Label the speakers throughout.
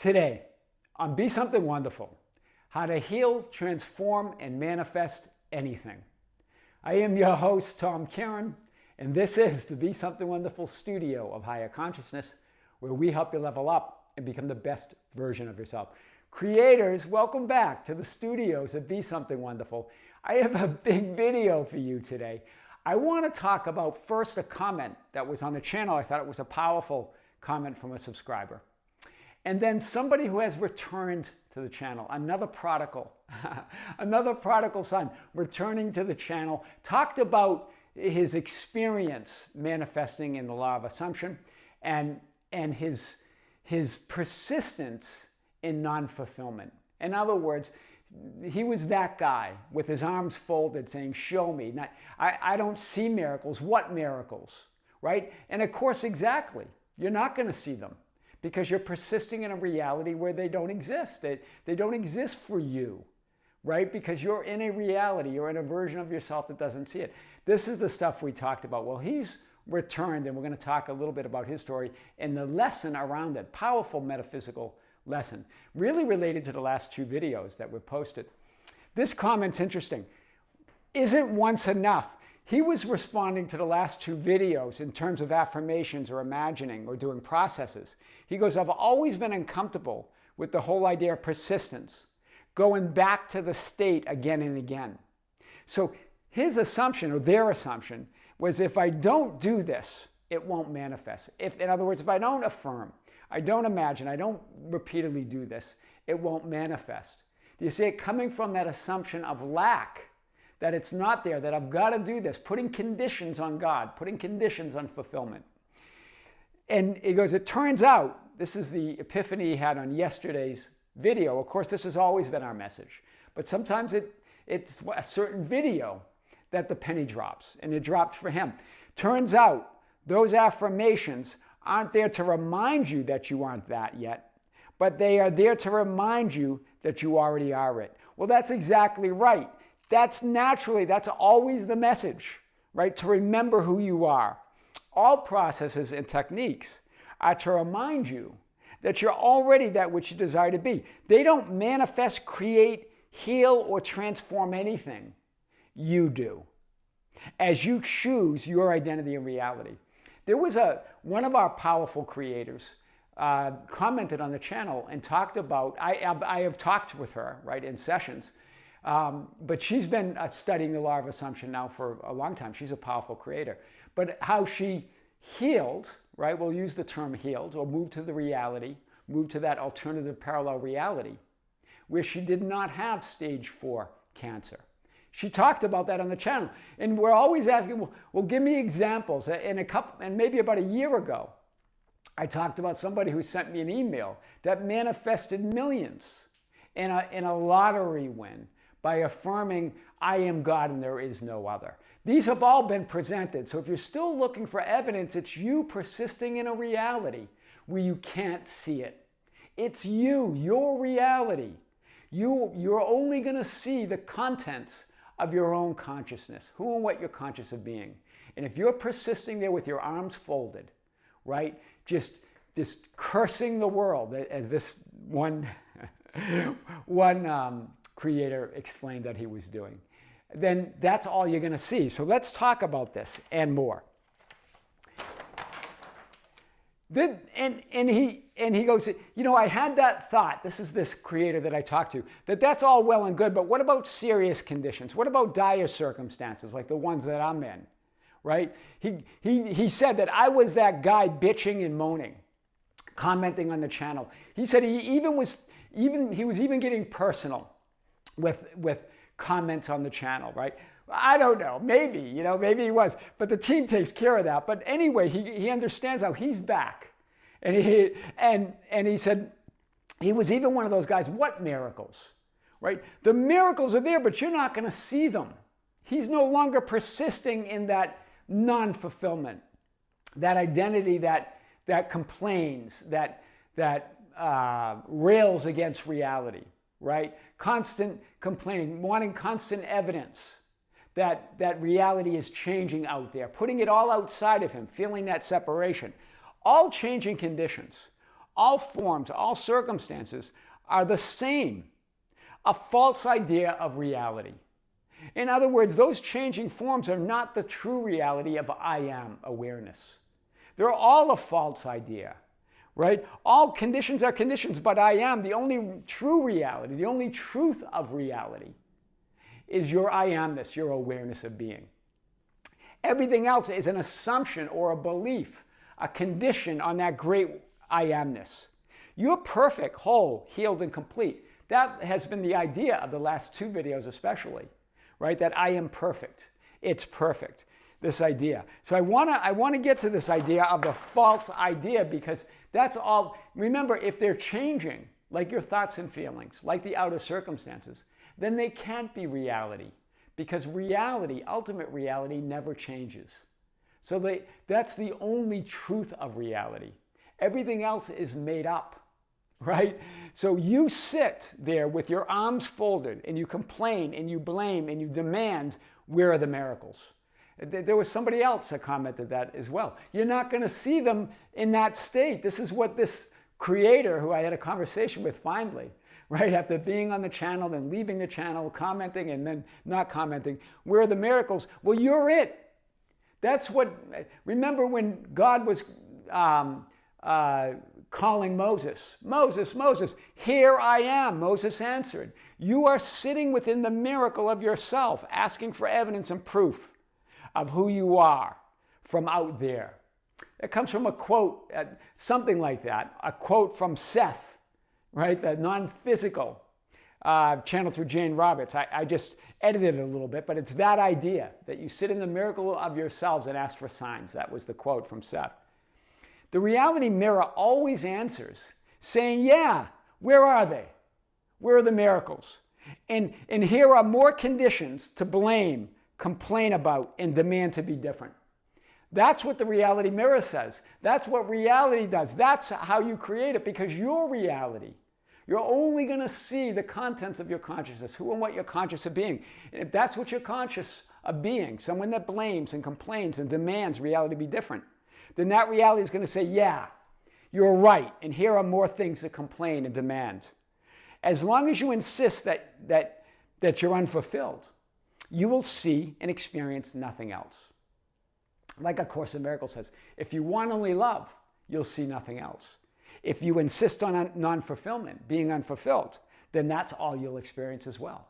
Speaker 1: Today, on Be Something Wonderful, how to heal, transform, and manifest anything. I am your host, Tom Kearin, and this is the Be Something Wonderful studio of higher consciousness, where we help you level up and become the best version of yourself. Creators, welcome back to the studios of Be Something Wonderful. I have a big video for you today. I want to talk about first a comment that was on the channel. I thought it was a powerful comment from a subscriber. And then somebody who has returned to the channel, another prodigal, another prodigal son returning to the channel, talked about his experience manifesting in the law of assumption and his persistence in non-fulfillment. In other words, he was that guy with his arms folded saying, show me. I don't see miracles. What miracles? Right? And of course, exactly. You're not going to see them, because you're persisting in a reality where they don't exist. They don't exist for you, right? Because you're in a reality, you're in a version of yourself that doesn't see it. This is the stuff we talked about. Well, he's returned, and we're going to talk a little bit about his story and the lesson around it. Powerful metaphysical lesson, really related to the last two videos that were posted. This comment's interesting. Isn't once enough? He was responding to the last two videos in terms of affirmations or imagining or doing processes. He goes, I've always been uncomfortable with the whole idea of persistence, going back to the state again and again. So his assumption, or their assumption, was if I don't do this, it won't manifest. In other words, if I don't affirm, I don't imagine, I don't repeatedly do this, it won't manifest. Do you see it coming from that assumption of lack? That it's not there, that I've got to do this, putting conditions on God, putting conditions on fulfillment. And he goes, it turns out, this is the epiphany he had on yesterday's video. Of course, this has always been our message. But sometimes it's a certain video that the penny drops, and it dropped for him. Turns out, those affirmations aren't there to remind you that you aren't that yet, but they are there to remind you that you already are it. Well, that's exactly right. That's always the message, right? To remember who you are. All processes and techniques are to remind you that you're already that which you desire to be. They don't manifest, create, heal, or transform anything. You do. As you choose your identity and reality. There was one of our powerful creators commented on the channel and talked about, I have talked with her, right, in sessions, but she's been studying the law of assumption now for a long time. She's a powerful creator. But how she healed, right? We'll use the term healed, or moved to the reality, moved to that alternative parallel reality, where she did not have stage 4 cancer. She talked about that on the channel. And we're always asking, well, give me examples. And maybe about a year ago, I talked about somebody who sent me an email that manifested millions in a lottery win by affirming, I am God and there is no other. These have all been presented. So if you're still looking for evidence, it's you persisting in a reality where you can't see it. It's you, your reality. You're only going to see the contents of your own consciousness, who and what you're conscious of being. And if you're persisting there with your arms folded, right, just cursing the world, as this one creator explained that he was doing, then that's all you're going to see. So let's talk about this and more. And he goes, you know, I had that thought, this is this creator that I talked to, that's all well and good, but what about serious conditions? What about dire circumstances like the ones that I'm in, right? He said that I was that guy bitching and moaning, commenting on the channel. He said he was even getting personal with comments on the channel, right? I don't know, maybe he was, but the team takes care of that. But anyway, he understands how he's back. And he said he was even one of those guys, what miracles, right? The miracles are there, but you're not going to see them. He's no longer persisting in that non-fulfillment, that identity that complains, that rails against reality, right? Constant complaining, wanting constant evidence that reality is changing out there, putting it all outside of him, feeling that separation. All changing conditions, all forms, all circumstances are the same, a false idea of reality. In other words, those changing forms are not the true reality of I am awareness. They're all a false idea, right? All conditions are conditions, but I am, the only true reality, the only truth of reality is your I amness, your awareness of being. Everything else is an assumption or a belief, a condition on that great I amness. You're perfect, whole, healed, and complete. That has been the idea of the last 2 videos especially, right? That I am perfect. It's perfect, this idea. So I want to get to this idea of the false idea, because that's all. Remember, if they're changing, like your thoughts and feelings, like the outer circumstances, then they can't be reality, because reality, ultimate reality, never changes. So that's the only truth of reality. Everything else is made up, right? So you sit there with your arms folded and you complain and you blame and you demand, where are the miracles? There was somebody else that commented that as well. You're not going to see them in that state. This is what this creator, who I had a conversation with finally, right, after being on the channel, then leaving the channel, commenting and then not commenting, where are the miracles? Well, you're it. That's what, remember when God was calling Moses, Moses, Moses, here I am. Moses answered, you are sitting within the miracle of yourself, asking for evidence and proof of who you are from out there. It comes from a quote, something like that, a quote from Seth, right, the non-physical, channeled through Jane Roberts. I just edited it a little bit, but it's that idea, that you sit in the miracle of yourselves and ask for signs. That was the quote from Seth. The reality mirror always answers, saying, yeah, where are they? Where are the miracles? And here are more conditions to blame, complain about, and demand to be different. That's what the reality mirror says. That's what reality does. That's how you create it, because your reality, you're only going to see the contents of your consciousness, who and what you're conscious of being. And if that's what you're conscious of being, someone that blames and complains and demands reality be different, then that reality is going to say, yeah, you're right, and here are more things to complain and demand. As long as you insist that you're unfulfilled, you will see and experience nothing else. Like A Course in Miracles says, if you want only love, you'll see nothing else. If you insist on non-fulfillment, being unfulfilled, then that's all you'll experience as well.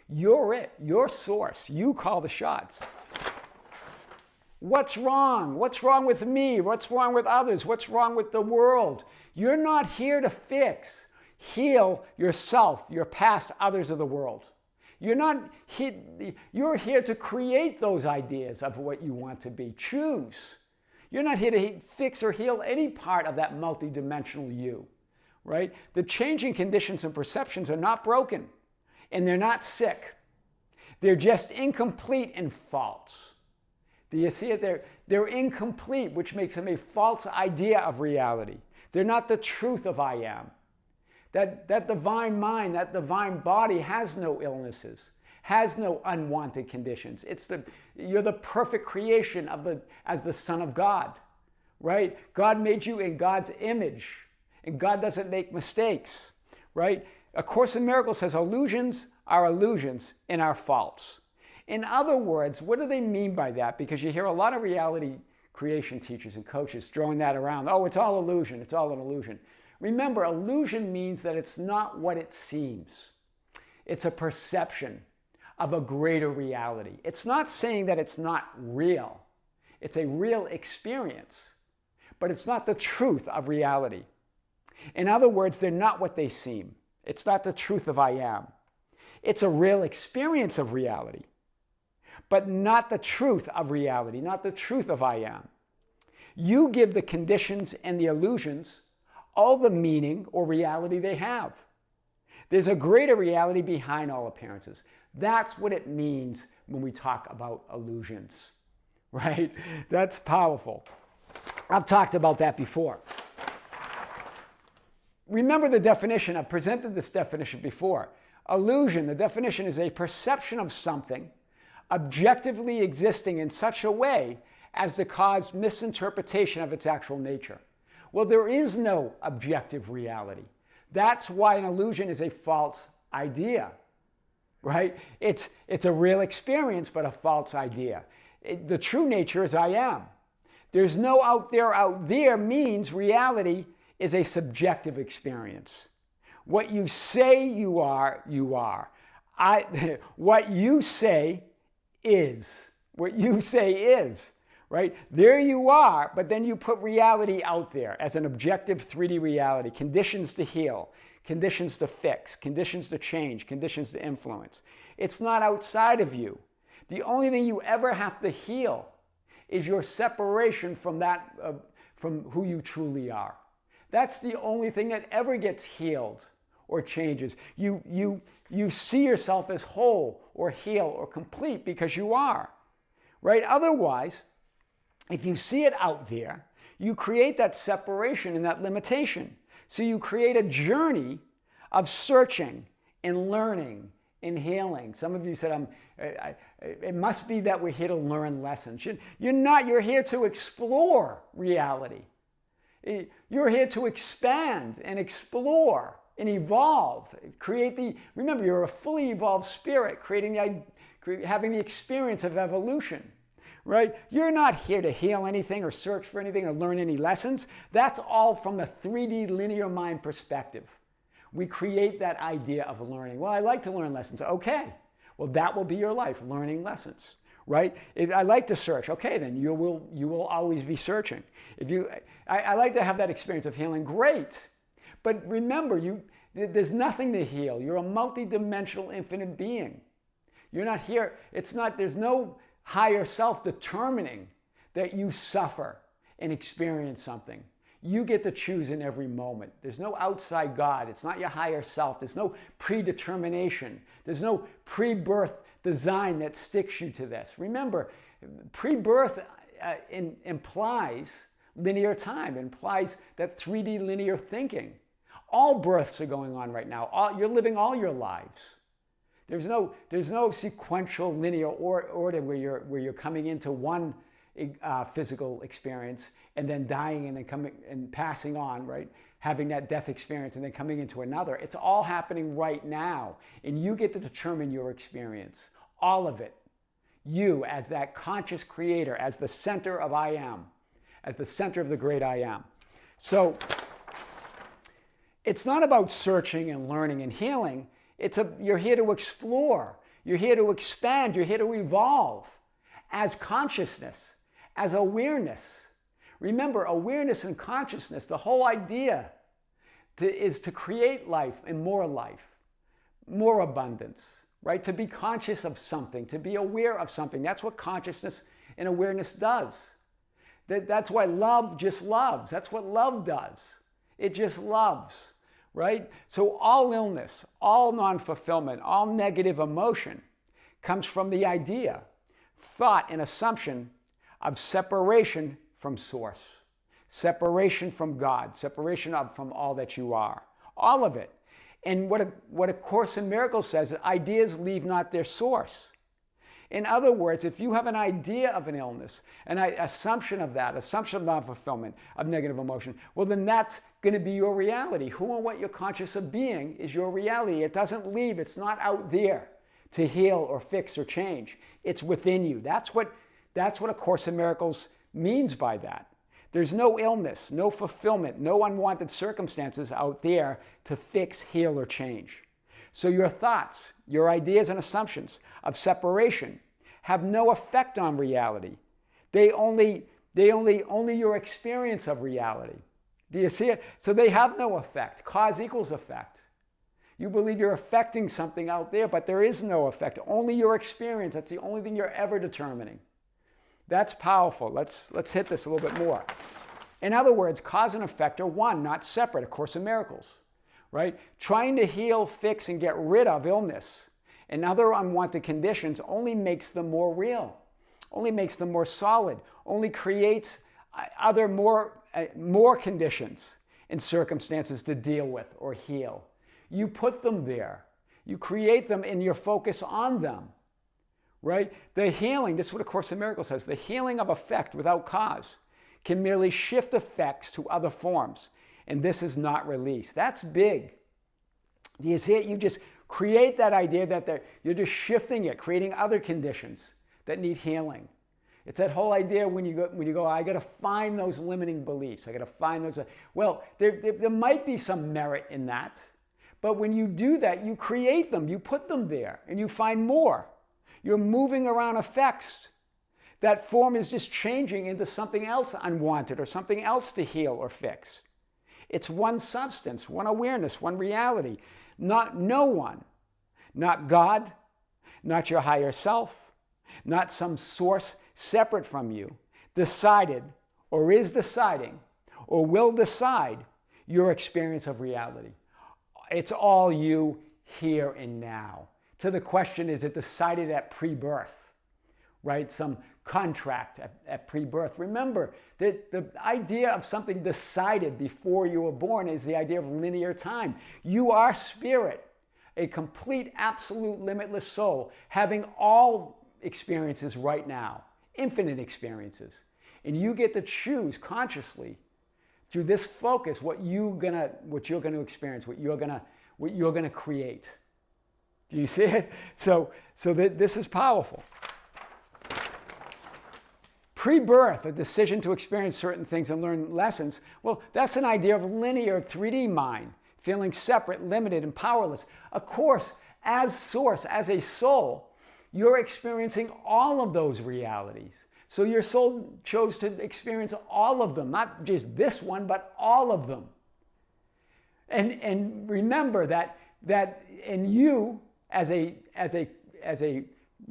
Speaker 1: You're it, your source. You call the shots. What's wrong? What's wrong with me? What's wrong with others? What's wrong with the world? You're not here to fix, heal yourself, your past, others, of the world. You're here to create those ideas of what you want to be. Choose. You're not here to fix or heal any part of that multidimensional you, right? The changing conditions and perceptions are not broken, and they're not sick. They're just incomplete and false. Do you see it? They're incomplete, which makes them a false idea of reality. They're not the truth of I am. That divine mind, that divine body has no illnesses, has no unwanted conditions. You're the perfect creation as the Son of God, right? God made you in God's image, and God doesn't make mistakes, right? A Course in Miracles says illusions are illusions and are false. In other words, what do they mean by that? Because you hear a lot of reality creation teachers and coaches throwing that around. Oh, it's all illusion. It's all an illusion. Remember, illusion means that it's not what it seems. It's a perception of a greater reality. It's not saying that it's not real. It's a real experience, but it's not the truth of reality. In other words, they're not what they seem. It's not the truth of I am. It's a real experience of reality, but not the truth of reality, not the truth of I am. You give the conditions and the illusions all the meaning or reality they have. There's a greater reality behind all appearances. That's what it means when we talk about illusions, right? That's powerful. I've talked about that before. Remember the definition. I've presented this definition before. Illusion, the definition is a perception of something objectively existing in such a way as to cause misinterpretation of its actual nature. Well, there is no objective reality. That's why an illusion is a false idea, right? It's a real experience, but a false idea. The true nature is I am. There's no out there. Out there means reality is a subjective experience. What you say you are, you are. What you say is. What you say is, right? There you are, but then you put reality out there as an objective 3D reality. Conditions to heal, conditions to fix, conditions to change, conditions to influence. It's not outside of you. The only thing you ever have to heal is your separation from that, from who you truly are. That's the only thing that ever gets healed or changes. You see yourself as whole or heal or complete because you are, right? Otherwise, if you see it out there, you create that separation and that limitation. So you create a journey of searching and learning and healing. Some of you said, it must be that we're here to learn lessons. You're not. You're here to explore reality. You're here to expand and explore and evolve. Remember, you're a fully evolved spirit, having the experience of evolution. Right? You're not here to heal anything or search for anything or learn any lessons. That's all from the 3D linear mind perspective. We create that idea of learning. Well, I like to learn lessons. Okay. Well, that will be your life, learning lessons. Right? I like to search. Okay, then you will always be searching. I like to have that experience of healing. Great. But remember, there's nothing to heal. You're a multidimensional infinite being. You're not here. There's no higher self determining that you suffer and experience something. You get to choose in every moment. There's no outside God. It's not your higher self. There's no predetermination. There's no pre-birth design that sticks you to this. Remember, pre-birth implies linear time, implies that 3D linear thinking. All births are going on right now. You're living all your lives. There's no sequential linear order where you're coming into one physical experience and then dying and then coming and passing on, right? Having that death experience and then coming into another. It's all happening right now, and you get to determine your experience, all of it. You as that conscious creator, as the center of I am, as the center of the great I am. So it's not about searching and learning and healing. You're here to explore. You're here to expand. You're here to evolve as consciousness, as awareness. Remember, awareness and consciousness, the whole idea is to create life, more abundance, right? To be conscious of something, to be aware of something. That's what consciousness and awareness does. That's why love just loves. That's what love does. It just loves. Right? So all illness, all non-fulfillment, all negative emotion comes from the idea, thought, and assumption of separation from source, separation from God, separation from all that you are, all of it. And what a Course in Miracles says, that ideas leave not their source. In other words, if you have an idea of an illness, an assumption of non-fulfillment, of negative emotion, well, then that's going to be your reality. Who and what you're conscious of being is your reality. It doesn't leave. It's not out there to heal or fix or change. It's within you. That's what A Course in Miracles means by that. There's no illness, no fulfillment, no unwanted circumstances out there to fix, heal, or change. So your thoughts, your ideas and assumptions of separation have no effect on reality. They only your experience of reality. Do you see it? So they have no effect. Cause equals effect. You believe you're affecting something out there, but there is no effect. Only your experience. That's the only thing you're ever determining. That's powerful. Let's hit this a little bit more. In other words, cause and effect are one, not separate. A Course in Miracles. Right? Trying to heal, fix, and get rid of illness and other unwanted conditions only makes them more real, only makes them more solid, only creates other more conditions and circumstances to deal with or heal. You put them there. You create them and you focus on them. Right? The healing, this is what A Course in Miracles says, the healing of effect without cause can merely shift effects to other forms, and this is not release. That's big. Do you see it? You just create that idea that you're just shifting it, creating other conditions that need healing. It's that whole idea when you go, I got to find those limiting beliefs. I got to find those. Well, there might be some merit in that, but when you do that, you create them, you put them there, and you find more. You're moving around effects. That form is just changing into something else unwanted or something else to heal or fix. It's one substance, one awareness, one reality. No one, not God, not your higher self, not some source separate from you, decided or is deciding or will decide your experience of reality. It's all you here and now. To the question, is it decided at pre-birth? Right? Some contract at pre-birth. Remember that the idea of something decided before you were born is the idea of linear time. You are spirit, a complete, absolute, limitless soul, having all experiences right now, infinite experiences. And you get to choose consciously through this focus what you're gonna experience, what you're gonna create. Do you see it? So this is powerful. Pre-birth, a decision to experience certain things and learn lessons, well, that's an idea of linear 3D mind, feeling separate, limited, and powerless. Of course, as source, as a soul, you're experiencing all of those realities. So your soul chose to experience all of them, not just this one, but all of them. And remember that in you, you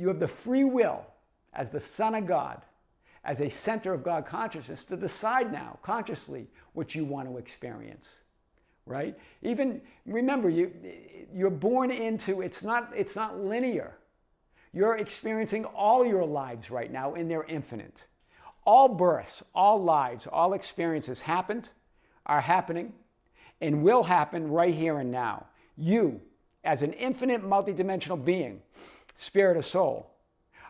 Speaker 1: have the free will as the Son of God, as a center of God consciousness, to decide now consciously what you want to experience, right? Even remember, you're born into, it's not linear. You're experiencing all your lives right now in their infinite. All births, all lives, all experiences happened, are happening, and will happen right here and now. You, as an infinite multidimensional being, spirit or soul,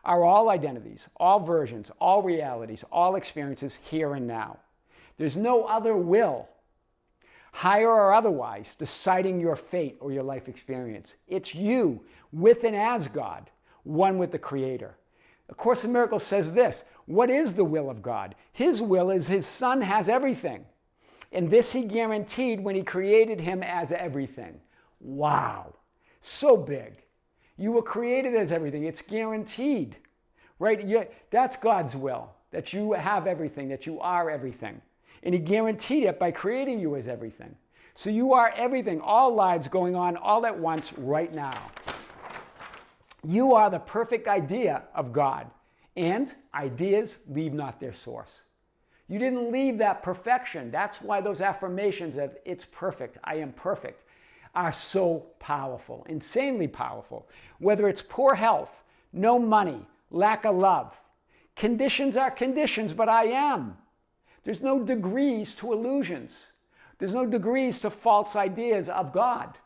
Speaker 1: are all identities, all versions, all realities, all experiences here and now. There's no other will, higher or otherwise, deciding your fate or your life experience. It's you, with and as God, one with the Creator. A Course in Miracles says this: what is the will of God? His will is His Son has everything. And this He guaranteed when He created him as everything. Wow, so big. You were created as everything. It's guaranteed, right? That's God's will, that you have everything, that you are everything. And He guaranteed it by creating you as everything. So you are everything, all lives going on all at once right now. You are the perfect idea of God. And ideas leave not their source. You didn't leave that perfection. That's why those affirmations of it's perfect, I am perfect, are so powerful, insanely powerful. Whether it's poor health, no money, lack of love. Conditions are conditions, but I am. There's no degrees to illusions. There's no degrees to false ideas of God.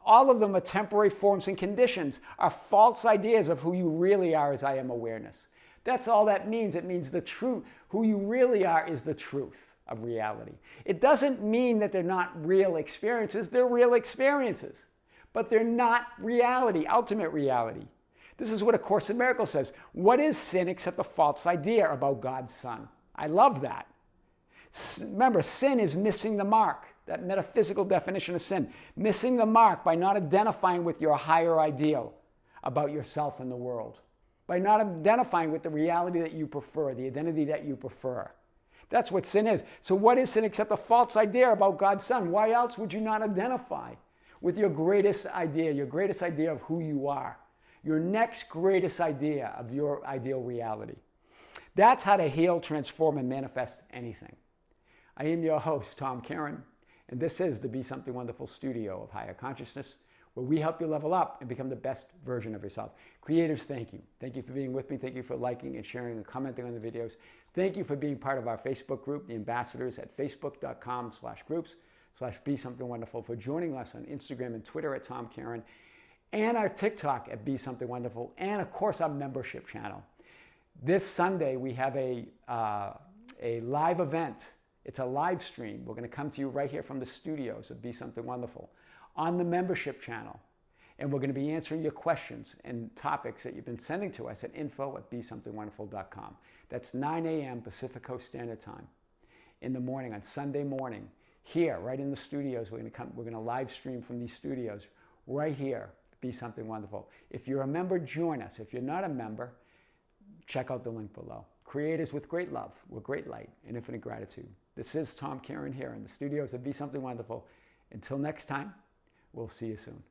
Speaker 1: All of them are temporary forms and conditions, are false ideas of who you really are as I am awareness. That's all that means. It means the truth. Who you really are is the truth of reality. It doesn't mean that they're not real experiences. They're real experiences, but they're not reality, ultimate reality. This is what A Course in Miracles says. What is sin except a false idea about God's Son? I love that. Remember, sin is missing the mark, that metaphysical definition of sin. Missing the mark by not identifying with your higher ideal about yourself and the world. By not identifying with the reality that you prefer, the identity that you prefer. That's what sin is. So what is sin except a false idea about God's Son? Why else would you not identify with your greatest idea of who you are? Your next greatest idea of your ideal reality. That's how to heal, transform, and manifest anything. I am your host, Tom Kearin, and this is the Be Something Wonderful studio of higher consciousness, where we help you level up and become the best version of yourself. Creators, thank you. Thank you for being with me. Thank you for liking and sharing and commenting on the videos. Thank you for being part of our Facebook group, the ambassadors at facebook.com/groups/BeSomethingWonderful, for joining us on Instagram and Twitter at Tom Kearin, and our TikTok at Be Something Wonderful, and of course our membership channel. This Sunday we have a a live event. It's a live stream. We're going to come to you right here from the studios of Be Something Wonderful on the membership channel. And we're going to be answering your questions and topics that you've been sending to us at info@besomethingwonderful.com. That's 9 a.m. Pacific Coast Standard Time in the morning on Sunday morning. Here, right in the studios, we're going to live stream from these studios right here. Be Something Wonderful. If you're a member, join us. If you're not a member, check out the link below. Creators with great love, with great light, and infinite gratitude. This is Tom Kearin here in the studios of Be Something Wonderful. Until next time, we'll see you soon.